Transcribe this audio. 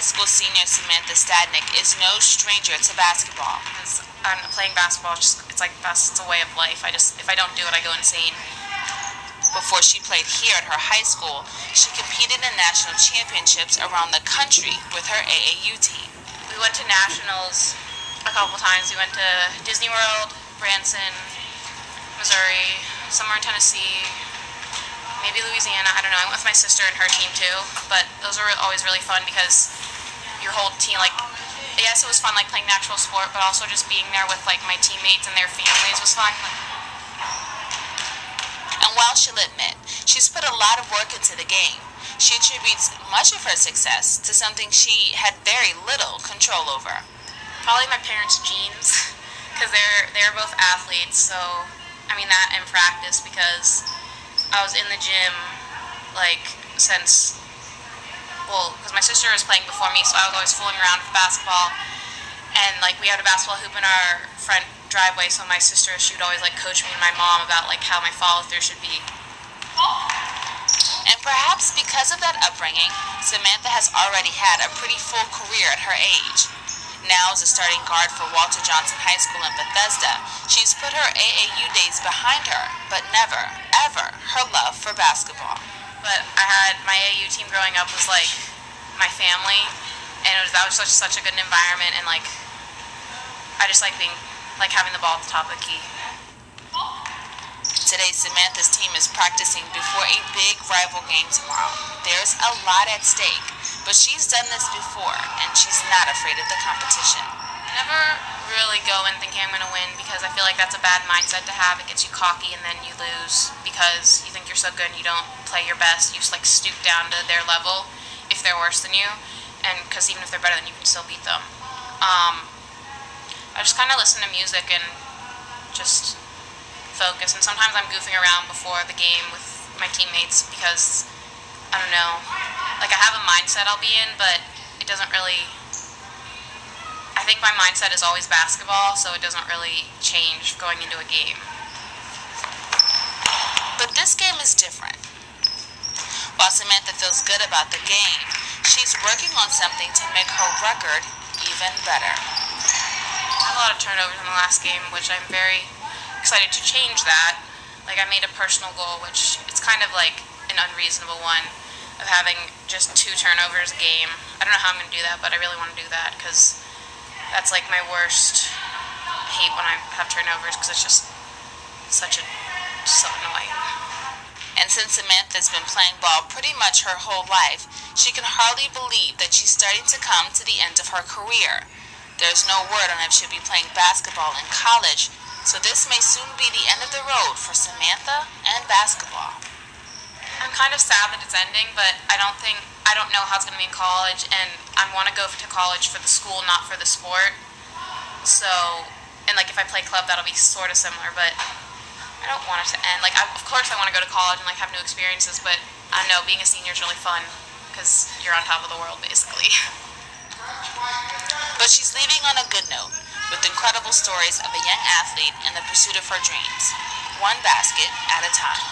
high school senior Samantha Stadnick is no stranger to basketball. Playing basketball, it's like it's a way of life. If I don't do it, I go insane. Before she played here at her high school, she competed in national championships around the country with her AAU team. We went to nationals a couple times. We went to Disney World, Branson, Missouri, somewhere in Tennessee, maybe Louisiana. I don't know. I went with my sister and her team too. But those were always really fun because your whole team, like, yes, it was fun, like playing the actual sport, but also just being there with like my teammates and their families was fun. And while she'll admit she's put a lot of work into the game, she attributes much of her success to something she had very little control over. Probably my parents' genes, because they're both athletes. So I mean that in practice, because I was in the gym like since, well, because my sister was playing before me, so I was always fooling around with basketball. And like we had a basketball hoop in our front driveway, so my sister, she would always like coach me and my mom about like how my follow through should be. And perhaps because of that upbringing, Samantha has already had a pretty full career at her age. Now as a starting guard for Walter Johnson High School in Bethesda, she's put her AAU days behind her, but never, ever her love for basketball. But I had my AAU team growing up was like my family, and that was such a good environment, and like I just like having the ball at the top of the key. Today, Samantha's team is practicing before a big rival game tomorrow. There's a lot at stake, but she's done this before, and she's not afraid of the competition. I never really go in thinking I'm going to win, because I feel like that's a bad mindset to have. It gets you cocky, and then you lose because you think you're so good and you don't play your best. You just like stoop down to their level if they're worse than you, and because even if they're better than you, can still beat them. I just kind of listen to music and just focus, and sometimes I'm goofing around before the game with my teammates because, I don't know, like I have a mindset I'll be in, but it doesn't really, I think my mindset is always basketball, so it doesn't really change going into a game. But this game is different. While Samantha feels good about the game, she's working on something to make her record even better. I had a lot of turnovers in the last game, which I'm very excited to change that. Like I made a personal goal, which it's kind of like an unreasonable one, of having just 2 turnovers a game. I don't know how I'm going to do that, but I really want to do that because that's like my worst. I hate when I have turnovers because it's just so annoying. And since Samantha's been playing ball pretty much her whole life, she can hardly believe that she's starting to come to the end of her career. There's no word on if she'll be playing basketball in college, so this may soon be the end of the road for Samantha and basketball. I'm kind of sad that it's ending, but I don't know how it's going to be in college, and I want to go to college for the school, not for the sport. So, and like if I play club, that'll be sort of similar, but I don't want it to end. Like, of course I want to go to college and like have new experiences, but I know being a senior is really fun because you're on top of the world, basically. But she's leaving on a good note, with incredible stories of a young athlete in the pursuit of her dreams, one basket at a time.